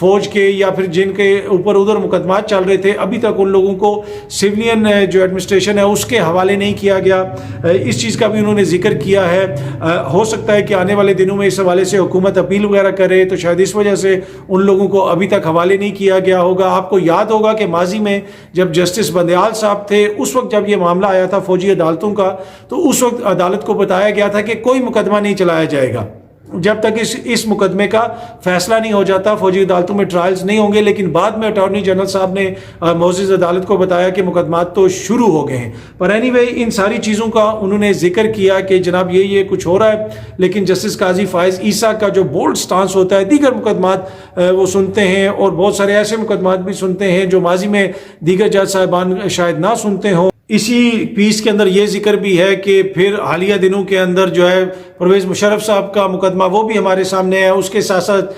فوج کے یا پھر جن کے اوپر ادھر مقدمات چل رہے تھے، ابھی تک ان لوگوں کو سویلین جو ایڈمنسٹریشن ہے اس کے حوالے نہیں کیا گیا۔ اس چیز کا بھی انہوں نے ذکر کیا ہے۔ ہو سکتا ہے کہ آنے والے دنوں میں اس حوالے سے حکومت اپیل وغیرہ کرے، تو شاید اس وجہ سے ان لوگوں کو ابھی تک حوالے نہیں کیا گیا ہوگا۔ آپ کو یاد ہوگا کہ ماضی میں جب جسٹس بندیال صاحب تھے، اس وقت جب یہ معاملہ آیا تھا فوجی عدالتوں کا، تو اس وقت عدالت کو بتایا گیا تھا کہ کوئی مقدمہ نہیں چلایا جائے گا جب تک اس مقدمے کا فیصلہ نہیں ہو جاتا، فوجی عدالتوں میں ٹرائلز نہیں ہوں گے۔ لیکن بعد میں اٹارنی جنرل صاحب نے معزز عدالت کو بتایا کہ مقدمات تو شروع ہو گئے ہیں۔ پر اینی وے ان ساری چیزوں کا انہوں نے ذکر کیا کہ جناب یہ کچھ ہو رہا ہے، لیکن جسٹس قاضی فائز عیسیٰ کا جو بولڈ سٹانس ہوتا ہے، دیگر مقدمات وہ سنتے ہیں، اور بہت سارے ایسے مقدمات بھی سنتے ہیں جو ماضی میں دیگر جج صاحبان شاید نہ سنتے ہوں۔ اسی پیس کے اندر یہ ذکر بھی ہے کہ پھر حالیہ دنوں کے اندر جو ہے پرویز مشرف صاحب کا مقدمہ وہ بھی ہمارے سامنے ہے، اس کے ساتھ ساتھ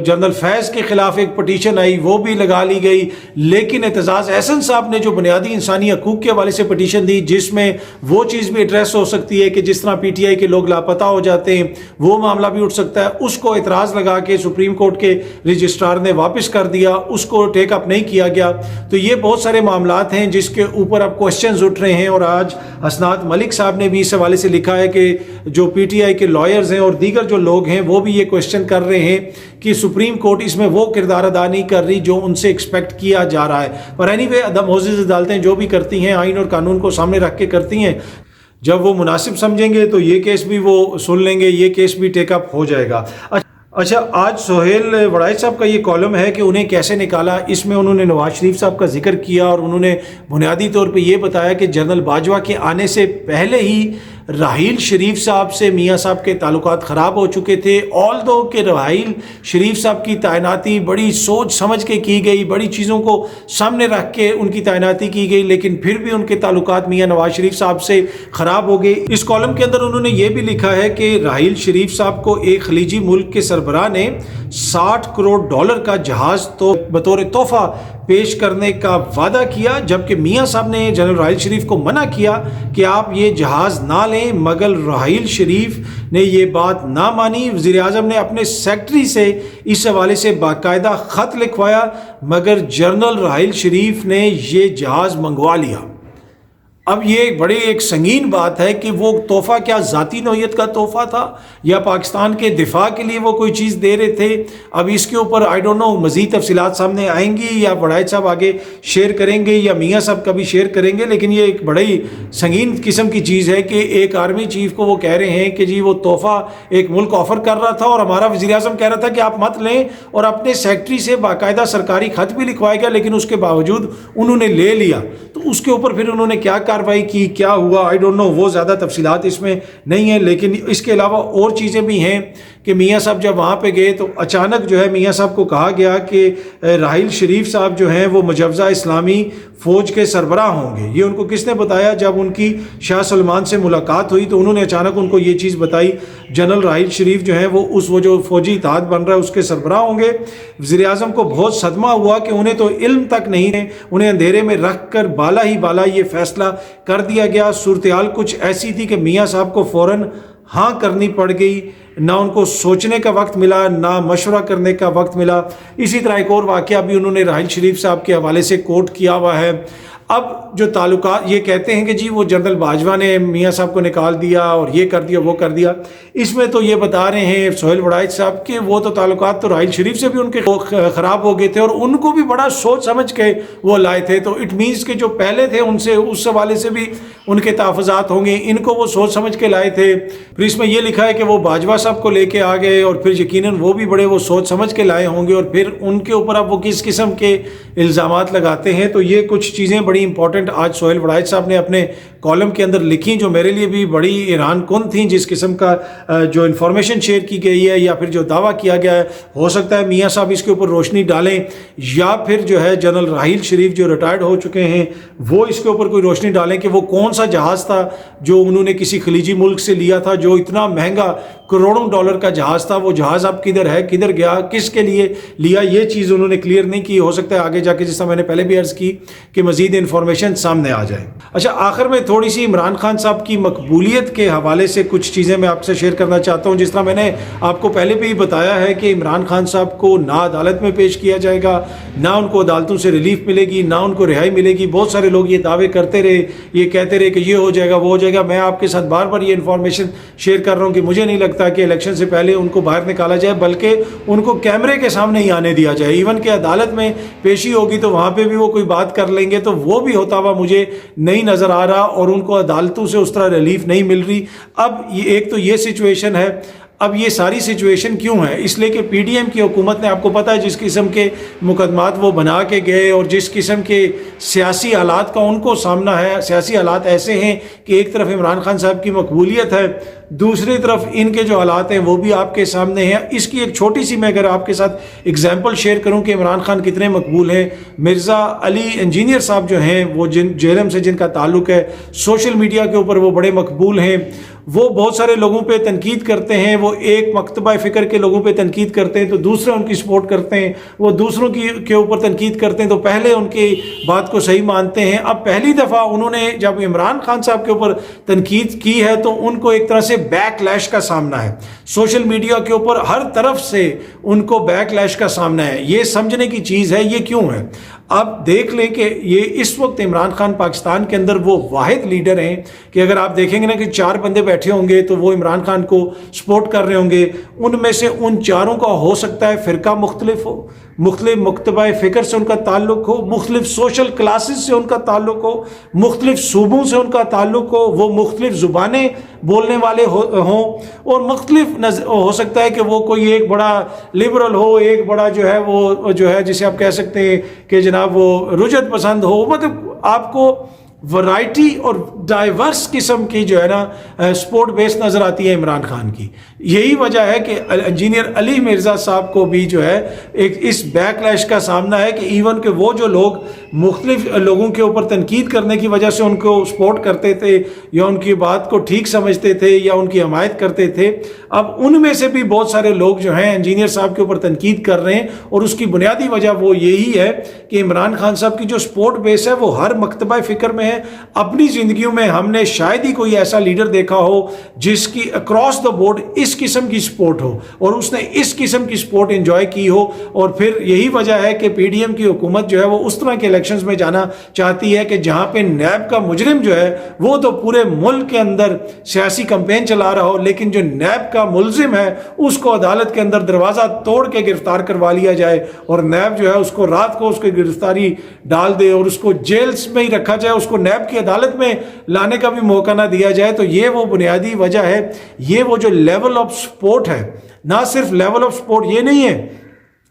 جنرل فیض کے خلاف ایک پٹیشن آئی، وہ بھی لگا لی گئی۔ لیکن اعتزاز احسن صاحب نے جو بنیادی انسانی حقوق کے حوالے سے پٹیشن دی، جس میں وہ چیز بھی ایڈریس ہو سکتی ہے کہ جس طرح پی ٹی آئی کے لوگ لاپتہ ہو جاتے ہیں، وہ معاملہ بھی اٹھ سکتا ہے، اس کو اعتراض لگا کے سپریم کورٹ کے رجسٹرار نے واپس کر دیا، اس کو ٹیک اپ نہیں کیا گیا۔ تو یہ بہت سارے معاملات ہیں جس کے اوپر اب کوشچنز اٹھ رہے ہیں، اور آج حسنات ملک صاحب نے بھی اس حوالے سے لکھا ہے کہ جو پی ٹی آئی کے لائرز ہیں اور دیگر جو لوگ ہیں وہ بھی یہ کوشچن کر رہے ہیں کہ سپریم کورٹ اس میں وہ کردار ادا نہیں کر رہی جو ان سے ایکسپیکٹ کیا جا رہا ہے۔ پر اینی وے معزز عدالتیں جو بھی کرتی ہیں آئین اور قانون کو سامنے رکھ کے کرتی ہیں، جب وہ مناسب سمجھیں گے تو یہ کیس بھی وہ سن لیں گے، یہ کیس بھی ٹیک اپ ہو جائے گا۔ اچھا، آج سہیل وڑائچ صاحب کا یہ کالم ہے کہ انہیں کیسے نکالا، اس میں انہوں نے نواز شریف صاحب کا ذکر کیا، اور انہوں نے بنیادی طور پہ یہ بتایا کہ جنرل باجوہ کے آنے سے پہلے ہی راحیل شریف صاحب سے میاں صاحب کے تعلقات خراب ہو چکے تھے۔ آلدو کہ راحیل شریف صاحب کی تعیناتی بڑی سوچ سمجھ کے کی گئی، بڑی چیزوں کو سامنے رکھ کے ان کی تعیناتی کی گئی، لیکن پھر بھی ان کے تعلقات میاں نواز شریف صاحب سے خراب ہو گئے۔ اس کالم کے اندر انہوں نے یہ بھی لکھا ہے کہ راحیل شریف صاحب کو ایک خلیجی ملک کے سربراہ نے $60 کروڑ کا جہاز تو بطور تحفہ پیش کرنے کا وعدہ کیا، جبکہ میاں صاحب نے جنرل راحیل شریف کو منع کیا کہ آپ یہ جہاز نہ لیں، مگر راحیل شریف نے یہ بات نہ مانی۔ وزیر اعظم نے اپنے سیکرٹری سے اس حوالے سے باقاعدہ خط لکھوایا، مگر جنرل راحیل شریف نے یہ جہاز منگوا لیا۔ اب یہ بڑی ایک سنگین بات ہے کہ وہ تحفہ کیا ذاتی نوعیت کا تحفہ تھا یا پاکستان کے دفاع کے لیے وہ کوئی چیز دے رہے تھے۔ اب اس کے اوپر آئی ڈونٹ نو مزید تفصیلات سامنے آئیں گی یا وڑائچ صاحب آگے شیئر کریں گے یا میاں صاحب کا بھی شیئر کریں گے، لیکن یہ ایک بڑی سنگین قسم کی چیز ہے کہ ایک آرمی چیف کو وہ کہہ رہے ہیں کہ جی وہ تحفہ ایک ملک آفر کر رہا تھا اور ہمارا وزیر اعظم کہہ رہا تھا کہ آپ مت لیں، اور اپنے سیکرٹری سے باقاعدہ سرکاری خط بھی لکھوایا گیا، لیکن اس کے باوجود انہوں نے لے لیا۔ تو اس کے اوپر پھر انہوں نے کیا کارروائی کی، کیا ہوا، آئی ڈونٹ نو، وہ زیادہ تفصیلات اس میں نہیں ہیں۔ لیکن اس کے علاوہ اور چیزیں بھی ہیں کہ میاں صاحب جب وہاں پہ گئے تو اچانک جو ہے میاں صاحب کو کہا گیا کہ راحیل شریف صاحب جو ہیں وہ مجوزہ اسلامی فوج کے سربراہ ہوں گے۔ یہ ان کو کس نے بتایا؟ جب ان کی شاہ سلمان سے ملاقات ہوئی تو انہوں نے اچانک ان کو یہ چیز بتائی، جنرل راحیل شریف جو ہیں وہ جو فوجی اتحاد بن رہا ہے اس کے سربراہ ہوں گے۔ وزیر اعظم کو بہت صدمہ ہوا کہ انہیں تو علم تک نہیں ہے، انہیں اندھیرے میں رکھ کر بالا ہی بالا یہ فیصلہ کر دیا گیا۔ صورتحال کچھ ایسی تھی کہ میاں صاحب کو فوراً ہاں کرنی پڑ گئی، نہ ان کو سوچنے کا وقت ملا، نہ مشورہ کرنے کا وقت ملا۔ اسی طرح ایک اور واقعہ بھی انہوں نے راحیل شریف صاحب کے حوالے سے کوٹ کیا ہوا ہے۔ اب جو تعلقات یہ کہتے ہیں کہ جی وہ جنرل باجوہ نے میاں صاحب کو نکال دیا اور یہ کر دیا وہ کر دیا، اس میں تو یہ بتا رہے ہیں سہیل وڑائچ صاحب کہ وہ تو تعلقات تو راحیل شریف سے بھی ان کے خراب ہو گئے تھے اور ان کو بھی بڑا سوچ سمجھ کے وہ لائے تھے۔ تو اٹ مینس کہ جو پہلے تھے ان سے اس حوالے سے بھی ان کے تحفظات ہوں گے، ان کو وہ سوچ سمجھ کے لائے تھے۔ پھر اس میں یہ لکھا ہے کہ وہ باجوہ صاحب کو لے کے آ گئے اور پھر یقیناً وہ بھی بڑے وہ سوچ سمجھ کے لائے ہوں گے، اور پھر ان کے اوپر اب وہ کس قسم کے الزامات لگاتے ہیں۔ تو یہ کچھ چیزیں بڑی امپورٹنٹ آج سہیل وڑائچ صاحب نے اپنے کالم کے اندر لکھی، جو میرے لیے بھی بڑی حیران کن تھیں۔ جس قسم کا جو انفارمیشن شیئر کی گئی ہے یا پھر جو دعویٰ کیا گیا ہے، ہو سکتا ہے میاں صاحب اس کے اوپر روشنی ڈالیں، یا پھر جو ہے جنرل راحیل شریف جو ریٹائرڈ ہو چکے ہیں وہ اس کے اوپر کوئی روشنی ڈالیں کہ وہ کون سا جہاز تھا جو انہوں نے کسی خلیجی ملک سے لیا تھا، جو اتنا مہنگا کروڑوں ڈالر کا جہاز تھا، وہ جہاز اب کدھر ہے، کدھر گیا، کس کے لیے لیا، یہ چیز انہوں نے کلیئر نہیں کی۔ ہو سکتا ہے آگے جا کے، جس طرح میں نے پہلے بھی عرض کی، کہ مزید انفارمیشن سامنے آ جائے۔ اچھا، آخر میں تھوڑی سی عمران خان صاحب کی مقبولیت کے حوالے سے کچھ چیزیں میں آپ سے شیئر کرنا چاہتا ہوں. جس طرح میں نے آپ کو پہلے بھی بتایا ہے کہ عمران خان صاحب کو نہ عدالت میں پیش کیا جائے گا, نہ ان کو عدالتوں سے ریلیف ملے گی, نہ ان کو رہائی ملے گی. بہت سارے لوگ یہ دعوے کرتے رہے, یہ کہتے رہے کہ یہ ہو جائے گا, وہ ہو جائے گا. میں آپ کے ساتھ بار بار یہ انفارمیشن شیئر کر رہا ہوں کہ مجھے نہیں لگتا کہ الیکشن سے پہلے ان کو باہر نکالا جائے, بلکہ ان کو کیمرے کے سامنے ہی آنے دیا جائے. ایون کہ عدالت میں پیشی ہوگی تو وہاں پہ بھی وہ کوئی بات کر لیں گے, تو وہ بھی ہوتا ہوا مجھے نہیں نظر آ رہا, اور ان کو عدالتوں سے اس طرح ریلیف نہیں مل رہی. اب ایک تو یہ سچویشن ہے. اب یہ ساری سچویشن کیوں ہے؟ اس لیے کہ پی ڈی ایم کی حکومت نے, آپ کو پتہ ہے جس قسم کے مقدمات وہ بنا کے گئے اور جس قسم کے سیاسی حالات کا ان کو سامنا ہے. سیاسی حالات ایسے ہیں کہ ایک طرف عمران خان صاحب کی مقبولیت ہے, دوسری طرف ان کے جو حالات ہیں وہ بھی آپ کے سامنے ہیں. اس کی ایک چھوٹی سی میں اگر آپ کے ساتھ اگزامپل شیئر کروں کہ عمران خان کتنے مقبول ہیں. مرزا علی انجینئر صاحب جو ہیں, وہ جیلم سے جن کا تعلق ہے, سوشل میڈیا کے اوپر وہ بڑے مقبول ہیں. وہ بہت سارے لوگوں پہ تنقید کرتے ہیں. وہ ایک مکتبہ فکر کے لوگوں پہ تنقید کرتے ہیں تو دوسرے ان کی سپورٹ کرتے ہیں. وہ دوسروں کے اوپر تنقید کرتے ہیں تو پہلے ان کی بات کو صحیح مانتے ہیں. اب پہلی دفعہ انہوں نے جب عمران خان صاحب کے اوپر تنقید کی ہے تو ان کو ایک طرح سے بیک لیش کا سامنا ہے. سوشل میڈیا کے اوپر ہر طرف سے ان کو بیک لیش کا سامنا ہے. یہ سمجھنے کی چیز ہے یہ کیوں ہے. آپ دیکھ لیں کہ یہ اس وقت عمران خان پاکستان کے اندر وہ واحد لیڈر ہیں کہ اگر آپ دیکھیں گے نا کہ 4 بندے بیٹھے ہوں گے تو وہ عمران خان کو سپورٹ کر رہے ہوں گے. ان میں سے ان 4 کا ہو سکتا ہے فرقہ مختلف ہو, مختلف مکتبہ فکر سے ان کا تعلق ہو, مختلف سوشل کلاسز سے ان کا تعلق ہو, مختلف صوبوں سے ان کا تعلق ہو, وہ مختلف زبانیں بولنے والے ہوں, اور مختلف ہو سکتا ہے کہ وہ کوئی ایک بڑا لبرل ہو, ایک بڑا جو ہے وہ جو ہے جسے آپ کہہ سکتے ہیں کہ جناب وہ رجعت پسند ہو. مطلب آپ کو ورائٹی اور ڈائیورس قسم کی جو ہے نا سپورٹ بیس نظر آتی ہے عمران خان کی. یہی وجہ ہے کہ انجینئر علی مرزا صاحب کو بھی جو ہے ایک اس بیک لیش کا سامنا ہے کہ ایون کہ وہ جو لوگ مختلف لوگوں کے اوپر تنقید کرنے کی وجہ سے ان کو سپورٹ کرتے تھے یا ان کی بات کو ٹھیک سمجھتے تھے یا ان کی حمایت کرتے تھے, اب ان میں سے بھی بہت سارے لوگ جو ہیں انجینئر صاحب کے اوپر تنقید کر رہے ہیں. اور اس کی بنیادی وجہ وہ یہی ہے کہ عمران خان صاحب کی جو سپورٹ بیس ہے وہ ہر مکتبہ فکر میں ہے. اپنی زندگیوں میں ہم نے شاید ہی کوئی ایسا لیڈر دیکھا ہو جس کی اکراس دا بورڈ اس قسم کی سپورٹ ہو اور اس نے اس قسم کی سپورٹ انجوائے کی ہو. اور پھر یہی وجہ ہے کہ پی ڈی ایم کی حکومت جو ہے وہ اس طرح کے الیکشنز میں جانا چاہتی ہے کہ جہاں پہ نیب کا مجرم جو ہے وہ تو پورے ملک کے اندر سیاسی کمپین چلا رہا ہو, لیکن جو نیب کا ملزم ہے اس کو عدالت کے اندر دروازہ توڑ کے گرفتار کروا لیا جائے اور نیب جو ہے اس کو رات کو اس کی گرفتاری ڈال دے اور اس کو جیلز میں ہی رکھا جائے, اس کو نیب کی عدالت میں لانے کا بھی موقع نہ دیا جائے. تو یہ وہ بنیادی وجہ ہے. یہ وہ جو لیول آف سپورٹ ہے, نہ صرف لیول آف سپورٹ یہ نہیں ہے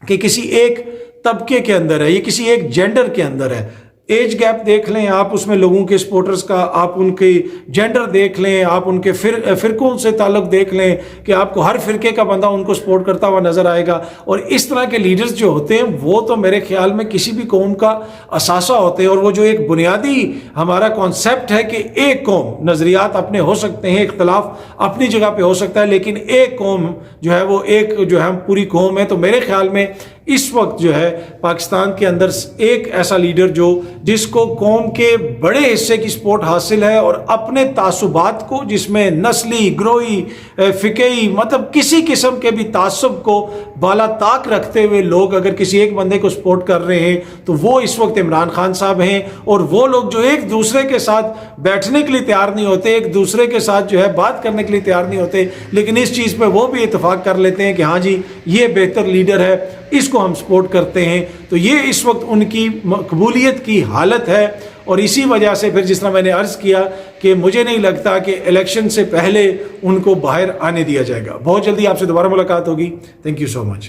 کہ کسی ایک طبقے کے اندر ہے, یہ کسی ایک جینڈر کے اندر ہے. ایج گیپ دیکھ لیں آپ اس میں لوگوں کے سپورٹرز کا, آپ ان کے جینڈر دیکھ لیں, آپ ان کے فرقوں سے تعلق دیکھ لیں کہ آپ کو ہر فرقے کا بندہ ان کو سپورٹ کرتا ہوا نظر آئے گا. اور اس طرح کے لیڈرز جو ہوتے ہیں وہ تو میرے خیال میں کسی بھی قوم کا اثاثہ ہوتے ہیں. اور وہ جو ایک بنیادی ہمارا کانسیپٹ ہے کہ ایک قوم, نظریات اپنے ہو سکتے ہیں, اختلاف اپنی جگہ پہ ہو سکتا ہے, لیکن ایک قوم جو ہے وہ ایک جو ہے پوری قوم ہے. تو میرے خیال میں اس وقت جو ہے پاکستان کے اندر ایک ایسا لیڈر جس کو قوم کے بڑے حصے کی سپورٹ حاصل ہے اور اپنے تعصبات کو, جس میں نسلی, گروہی, فقہی, مطلب کسی قسم کے بھی تعصب کو بالا طاق رکھتے ہوئے لوگ اگر کسی ایک بندے کو سپورٹ کر رہے ہیں تو وہ اس وقت عمران خان صاحب ہیں. اور وہ لوگ جو ایک دوسرے کے ساتھ بیٹھنے کے لیے تیار نہیں ہوتے, ایک دوسرے کے ساتھ جو ہے بات کرنے کے لیے تیار نہیں ہوتے, لیکن اس چیز پہ وہ بھی اتفاق کر لیتے ہیں کہ ہاں جی یہ بہتر لیڈر ہے, اس کو ہم سپورٹ کرتے ہیں. تو یہ اس وقت ان کی مقبولیت کی حالت ہے. اور اسی وجہ سے پھر جس طرح میں نے عرض کیا کہ مجھے نہیں لگتا کہ الیکشن سے پہلے ان کو باہر آنے دیا جائے گا. بہت جلدی آپ سے دوبارہ ملاقات ہوگی. Thank you so much.